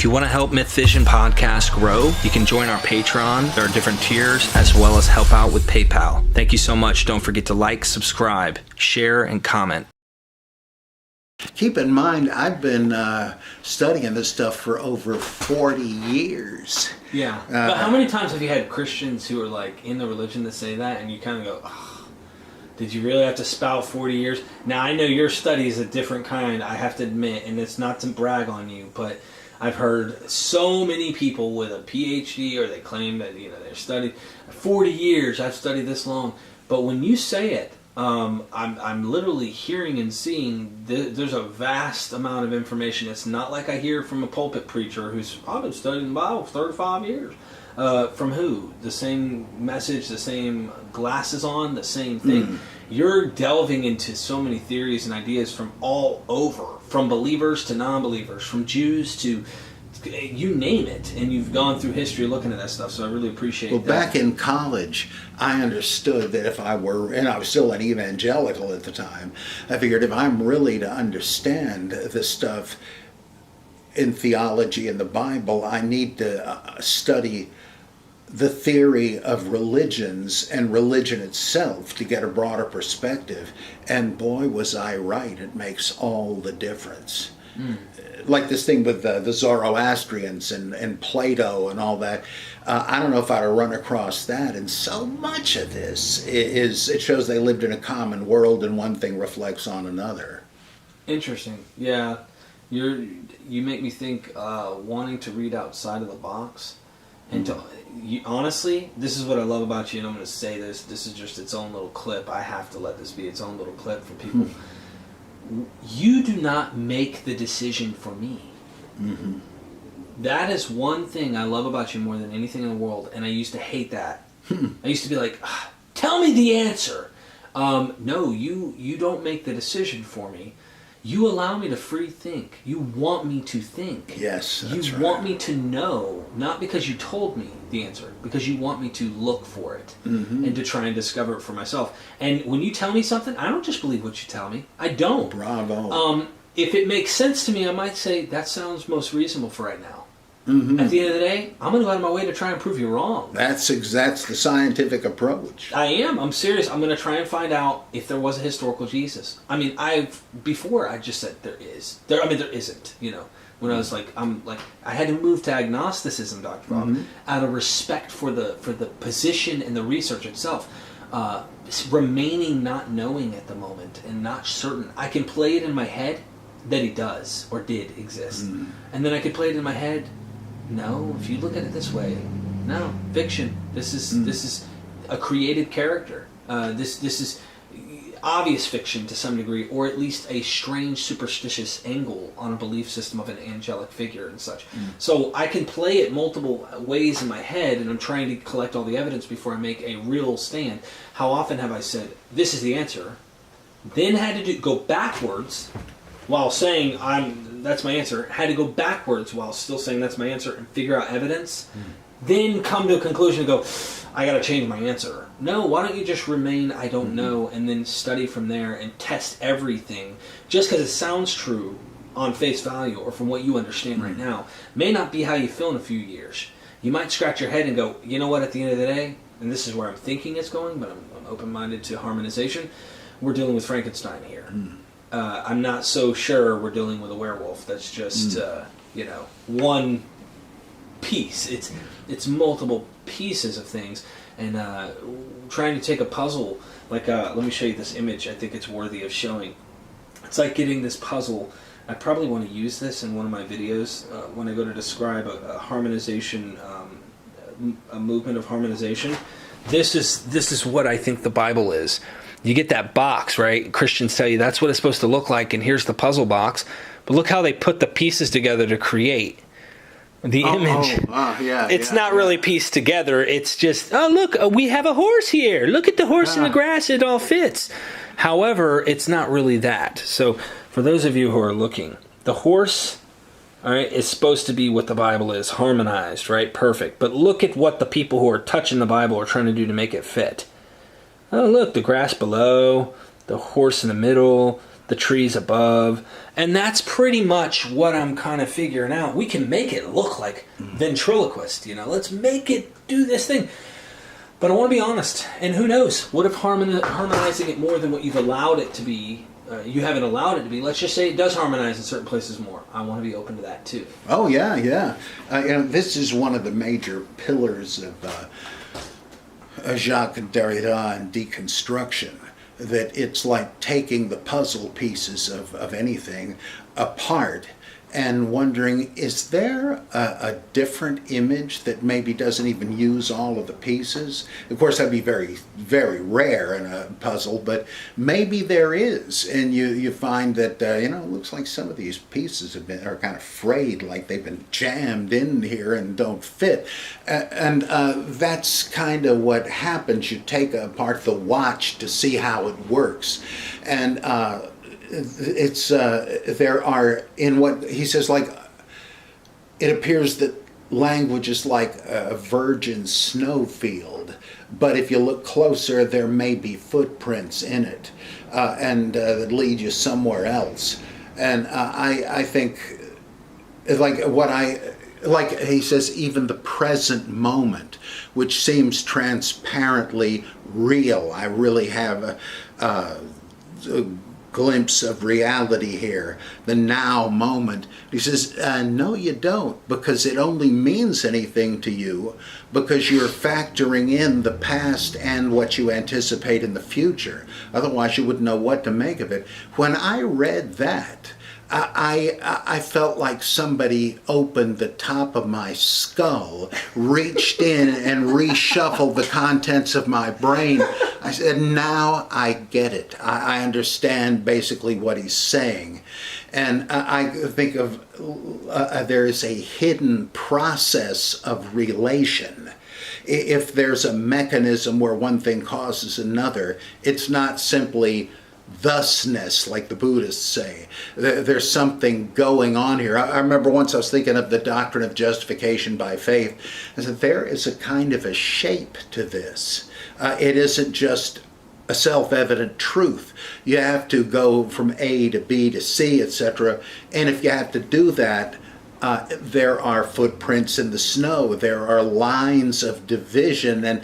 If you want to help Myth Vision Podcast grow, you can join our Patreon. There are different tiers, as well as help out with PayPal. Thank you so much. Don't forget to like, subscribe, share, and comment. Keep in mind, I've been studying this stuff for over 40 years. Yeah. But how many times have you had Christians who are like in the religion that say that, and you kind of go, oh, did you really have to spout 40 years? Now, I know your study is a different kind, I have to admit, and it's not to brag on you, but I've heard so many people with a PhD, or they claim that they've studied 40 years. I've studied this long, but when you say it, I'm literally hearing and seeing there's a vast amount of information. It's not like I hear from a pulpit preacher who's, I've been studying the Bible for 35 years. From who? The same message, the same glasses on, the same thing. You're delving into so many theories and ideas from all over, from believers to non-believers, from Jews to you name it, and you've gone through history looking at that stuff, so I really appreciate that. Well, back in college, I understood that if I were, and I was still an evangelical at the time, I figured if I'm really to understand this stuff in theology and the Bible, I need to study the theory of religions and religion itself to get a broader perspective. And boy, was I right. It makes all the difference. Like this thing with the Zoroastrians and Plato and all that. I don't know if I'd have run across that. And so much of this it shows they lived in a common world, and one thing reflects on another. Interesting. Yeah. You make me think wanting to read outside of the box. And honestly, this is what I love about you, and I'm going to say this. This is just its own little clip. I have to let this be its own little clip for people. You do not make the decision for me. That is one thing I love about you more than anything in the world, and I used to hate that. I used to be like, tell me the answer. No, you don't make the decision for me. You allow me to free think. You want me to think. Yes, that's You right. want me to know, not because you told me the answer, because you want me to look for it and to try and discover it for myself. And when you tell me something, I don't just believe what you tell me. I don't. Bravo. If it makes sense to me, I might say, that sounds most reasonable for right now. At the end of the day, I'm going to go out of my way to try and prove you wrong. That's the scientific approach. I am. I'm serious. I'm going to try and find out if there was a historical Jesus. I mean, I just said there is. There isn't. When I was like, I had to move to agnosticism, Dr. Bob, out of respect for the position and the research itself. Remaining not knowing at the moment and not certain. I can play it in my head that he does or did exist, and then I could play it in my head. No, if you look at it this way, no, fiction. This is a created character. This is obvious fiction to some degree, or at least a strange superstitious angle on a belief system of an angelic figure and such. So I can play it multiple ways in my head, and I'm trying to collect all the evidence before I make a real stand. How often have I said, this is the answer, then had to go backwards while saying that's my answer, had to go backwards while still saying that's my answer and figure out evidence, then come to a conclusion and go, I got to change my answer. No, why don't you just remain I don't know, and then study from there and test everything. Just because it sounds true on face value or from what you understand right now may not be how you feel in a few years. You might scratch your head and go, you know what, at the end of the day, and this is where I'm thinking it's going, but I'm open-minded to harmonization, we're dealing with Frankenstein here. I'm not so sure we're dealing with a werewolf. That's just one piece. It's multiple pieces of things, and trying to take a puzzle. Like let me show you this image. I think it's worthy of showing. It's like getting this puzzle. I probably want to use this in one of my videos when I go to describe a harmonization, a movement of harmonization. This is what I think the Bible is. You get that box, right? Christians tell you that's what it's supposed to look like, and here's the puzzle box. But look how they put the pieces together to create the image. It's not really pieced together. It's just, look, we have a horse here. Look at the horse in the grass. It all fits. However, it's not really that. So for those of you who are looking, the horse, all right, is supposed to be what the Bible is, harmonized, right? Perfect. But look at what the people who are touching the Bible are trying to do to make it fit. Oh, look, the grass below, the horse in the middle, the trees above. And that's pretty much what I'm kind of figuring out. We can make it look like ventriloquist, let's make it do this thing. But I want to be honest, and who knows, what if harmonizing it more than what you've allowed it to be, you haven't allowed it to be, let's just say it does harmonize in certain places more. I want to be open to that too. Oh, yeah. This is one of the major pillars of Jacques Derrida and deconstruction, that it's like taking the puzzle pieces of anything apart and wondering, is there a different image that maybe doesn't even use all of the pieces? Of course, that'd be very, very rare in a puzzle, but maybe there is. And you find that, it looks like some of these pieces are kind of frayed, like they've been jammed in here and don't fit. And that's kind of what happens. You take apart the watch to see how it works. And it's there are, in what he says, like, it appears that language is like a virgin snowfield, but if you look closer there may be footprints in it, and that lead you somewhere else. And I think, like he says, even the present moment, which seems transparently real. I really have a glimpse of reality here, the now moment. He says, no, you don't, because it only means anything to you because you're factoring in the past and what you anticipate in the future. Otherwise, you wouldn't know what to make of it. When I read that, I felt like somebody opened the top of my skull, reached in and reshuffled the contents of my brain. I said, now I get it. I understand basically what he's saying. And I think of there is a hidden process of relation. If there's a mechanism where one thing causes another, it's not simply thusness, like the Buddhists say. There's something going on here. I remember once I was thinking of the doctrine of justification by faith. I said, there is a kind of a shape to this. It isn't just a self-evident truth. You have to go from A to B to C, etc. And if you have to do that, there are footprints in the snow. There are lines of division and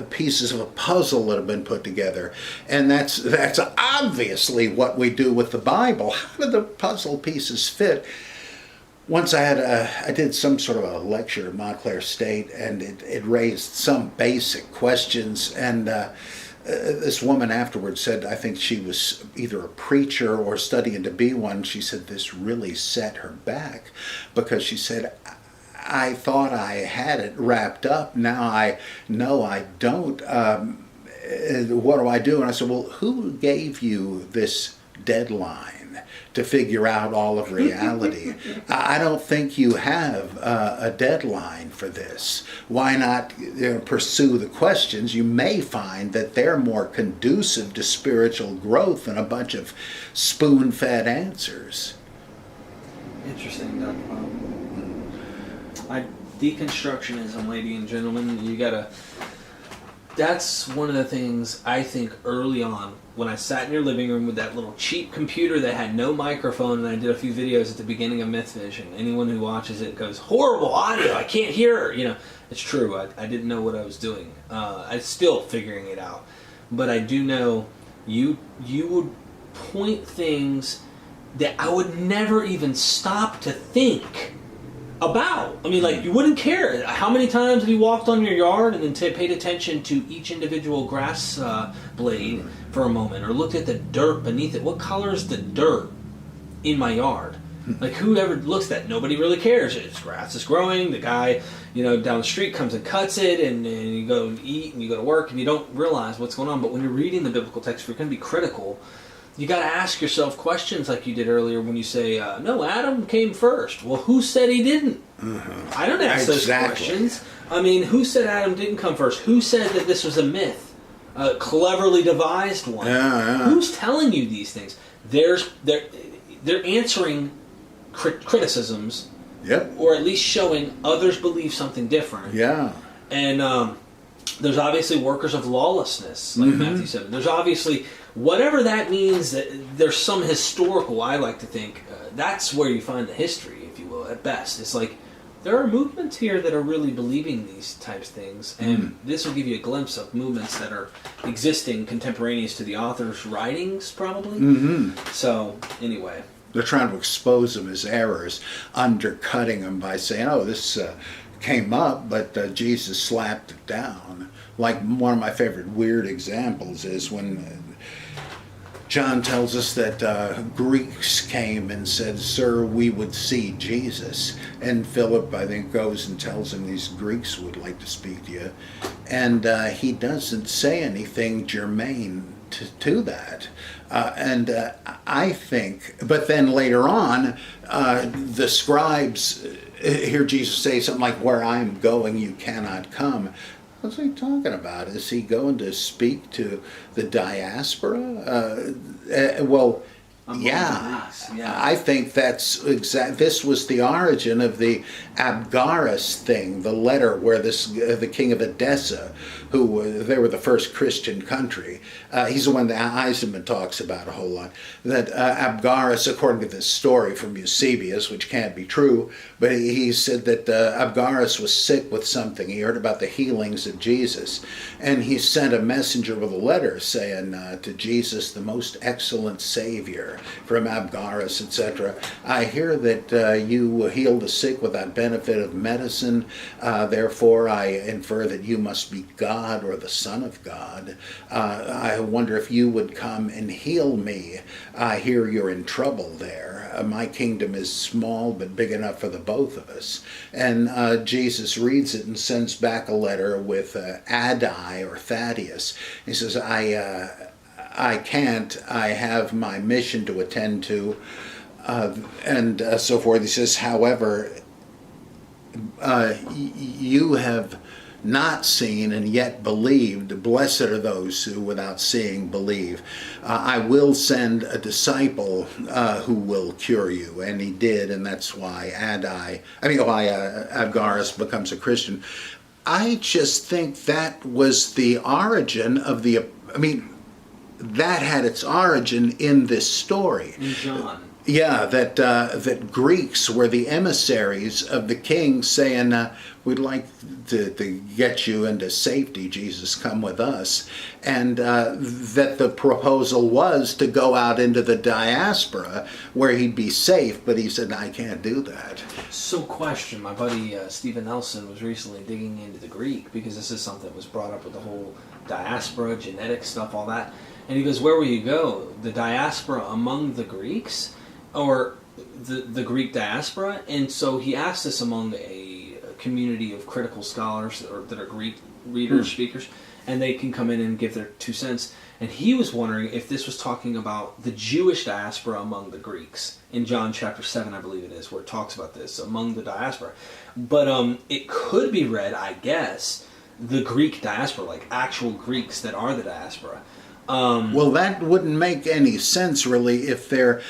pieces of a puzzle that have been put together. And that's obviously what we do with the Bible. How do the puzzle pieces fit? Once I did some sort of a lecture at Montclair State, and it raised some basic questions. And this woman afterwards said, I think she was either a preacher or studying to be one. She said this really set her back, because she said, I thought I had it wrapped up. Now I know I don't. What do I do? And I said, well, who gave you this deadline to figure out all of reality? I don't think you have a deadline for this. Why not pursue the questions? You may find that they're more conducive to spiritual growth than a bunch of spoon-fed answers. Interesting, Dr. Bob. Deconstructionism, ladies and gentlemen, that's one of the things I think early on, when I sat in your living room with that little cheap computer that had no microphone, and I did a few videos at the beginning of Myth Vision. Anyone who watches it goes, horrible audio, I can't hear her. It's true, I didn't know what I was doing. I'm still figuring it out. But I do know you would point things that I would never even stop to think about. I mean, like, you wouldn't care. How many times have you walked on your yard and then paid attention to each individual grass blade for a moment, or looked at the dirt beneath it? What color is the dirt in my yard? Like, whoever looks at that? Nobody really cares. It's grass is growing. The guy, down the street comes and cuts it, and you go eat and you go to work, and you don't realize what's going on. But when you're reading the biblical text, if you're going to be critical, you got to ask yourself questions like you did earlier when you say, no, Adam came first. Well, who said he didn't? I don't ask those questions. I mean, who said Adam didn't come first? Who said that this was a myth? A cleverly devised one? Who's telling you these things? They're answering criticisms, or at least showing others believe something different. Yeah. And there's obviously workers of lawlessness, like Matthew 7. There's obviously whatever that means, there's some historical, I like to think, that's where you find the history, if you will, at best. It's like, there are movements here that are really believing these types of things, and this will give you a glimpse of movements that are existing contemporaneous to the author's writings, probably. So, anyway. They're trying to expose them as errors, undercutting them by saying, oh, this came up, but Jesus slapped it down. Like, one of my favorite weird examples is when John tells us that Greeks came and said, "Sir, we would see Jesus." And Philip, I think, goes and tells him these Greeks would like to speak to you. And he doesn't say anything germane to that. I think, but then later on, the scribes hear Jesus say something like, "Where I am going, you cannot come." What's he talking about? Is he going to speak to the diaspora? Well, yeah, I think that's exact. This was the origin of the Abgarus thing, the letter where the king of Edessa, they were the first Christian country. He's the one that Eisenman talks about a whole lot. That Abgarus, according to this story from Eusebius, which can't be true, but he said that Abgarus was sick with something. He heard about the healings of Jesus, and he sent a messenger with a letter saying to Jesus, the most excellent Savior, from Abgarus, etc. I hear that you heal the sick without benefit of medicine. Therefore, I infer that you must be God or the Son of God. I wonder if you would come and heal me. I hear you're in trouble there. My kingdom is small but big enough for the both of us. And Jesus reads it and sends back a letter with Addai or Thaddeus. He says, I can't. I have my mission to attend to, and so forth. He says, however, you have not seen and yet believed. Blessed are those who without seeing believe. I will send a disciple who will cure you. And he did, and that's why Abgarus becomes a Christian. I just think that was the origin of that had its origin in this story. In John. Yeah, that Greeks were the emissaries of the king saying, we'd like to get you into safety, Jesus, come with us. And that the proposal was to go out into the diaspora where he'd be safe, but he said, I can't do that. So question, my buddy Stephen Nelson was recently digging into the Greek, because this is something that was brought up with the whole diaspora, genetic stuff, all that. And he goes, where will you go? The diaspora among the Greeks? Or the Greek diaspora? And so he asked this among a community of critical scholars that are Greek readers, speakers, and they can come in and give their 2 cents. And he was wondering if this was talking about the Jewish diaspora among the Greeks. In John chapter 7, I believe it is, where it talks about this, among the diaspora. But it could be read, I guess, the Greek diaspora, like actual Greeks that are the diaspora. Well, that wouldn't make any sense, really, if they're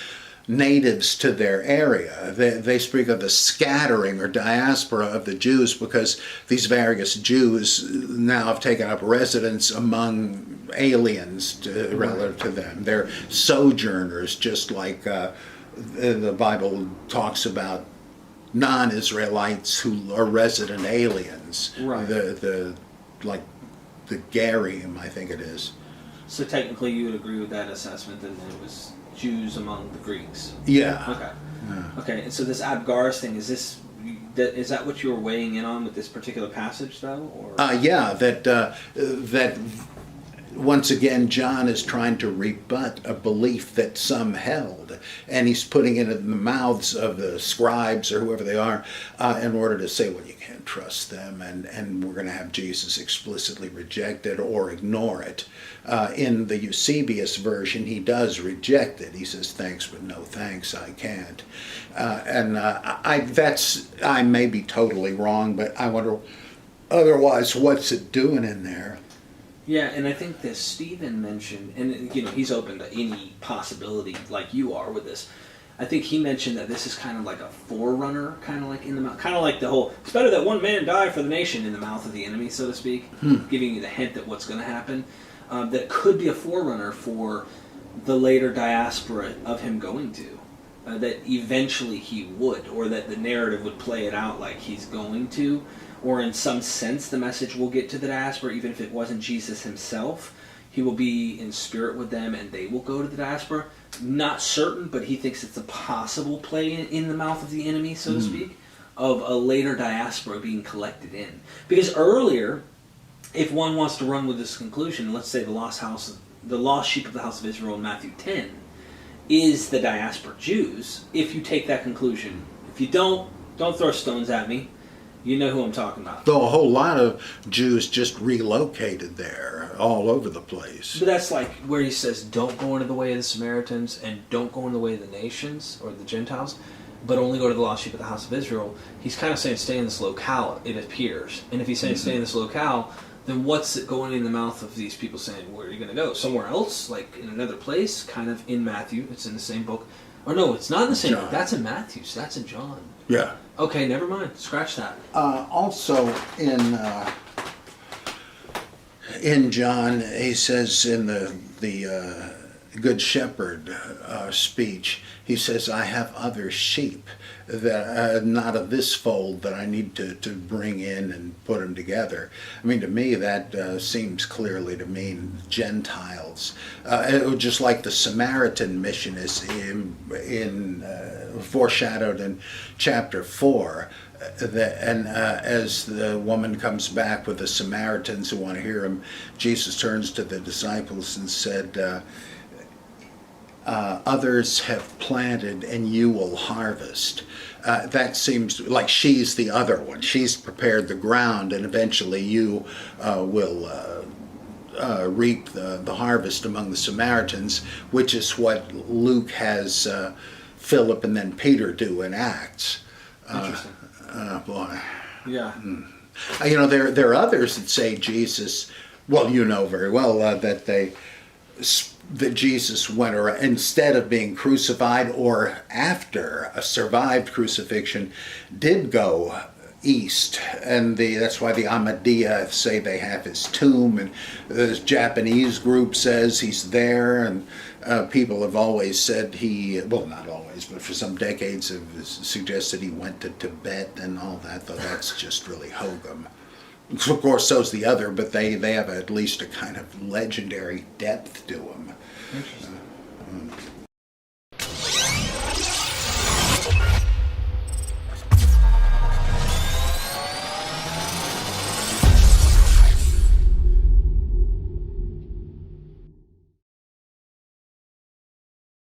natives to their area. They speak of the scattering or diaspora of the Jews because these various Jews now have taken up residence among aliens relative to them. They're sojourners, just like the Bible talks about non-Israelites who are resident aliens. Right. The Garim, I think it is. So technically you would agree with that assessment, that it was Jews among the Greeks? Yeah. Okay. Yeah. Okay, and so this Abgarus thing, is that what you were weighing in on with this particular passage, though? Or? Yeah, that once again John is trying to rebut a belief that some held, and he's putting it in the mouths of the scribes or whoever they are in order to say, well, you can't trust them, and we're going to have Jesus explicitly reject it or ignore it. In the Eusebius version, he does reject it. He says, thanks, but no thanks, I can't. I may be totally wrong, but I wonder, otherwise, what's it doing in there? Yeah, and I think that Stephen mentioned, and he's open to any possibility like you are with this. I think he mentioned that this is kind of like a forerunner, kind of like in the mouth, kind of like the whole, it's better that one man die for the nation in the mouth of the enemy, so to speak, giving you the hint that what's going to happen. that could be a forerunner for the later diaspora of him going to. That eventually he would, or that the narrative would play it out like he's going to, or in some sense the message will get to the diaspora, even if it wasn't Jesus himself. He will be in spirit with them and they will go to the diaspora. Not certain, but he thinks it's a possible play in the mouth of the enemy, so to speak, of a later diaspora being collected in. Because earlier, if one wants to run with this conclusion, let's say the lost sheep of the house of Israel in Matthew 10 is the diaspora Jews. If you take that conclusion, if you don't throw stones at me. You know who I'm talking about. Though a whole lot of Jews just relocated there all over the place. But that's like where he says, don't go into the way of the Samaritans and don't go into the way of the nations or the Gentiles, but only go to the lost sheep of the house of Israel. He's kind of saying stay in this locale, it appears. And if he's saying stay in this locale, then what's it going in the mouth of these people saying, where are you going to go? Somewhere else? Like in another place? Kind of in Matthew. It's in the same book. Or no, it's not in the same book. That's in Matthew. So that's in John. Yeah. Okay, never mind. Scratch that. Also in John, he says in the Good Shepherd speech, he says, I have other sheep that not of this fold that I need to bring in and put them together. I mean, to me, that seems clearly to mean Gentiles. Just like the Samaritan mission is foreshadowed in chapter 4. As the woman comes back with the Samaritans who want to hear him, Jesus turns to the disciples and said, others have planted and you will harvest. That seems like she's the other one. She's prepared the ground and eventually you will reap the harvest among the Samaritans, which is what Luke has Philip and then Peter do in Acts. Interesting. Boy. Yeah. You know, there are others that say Jesus, well, you know very well that Jesus went around, instead of being crucified or after a survived crucifixion, did go east, and that's why the Ahmadiyya say they have his tomb, and the Japanese group says he's there, and people have always said not always, but for some decades have suggested he went to Tibet and all that, though that's just really hokum. Of course, so's the other, but they have at least a kind of legendary depth to them. Interesting.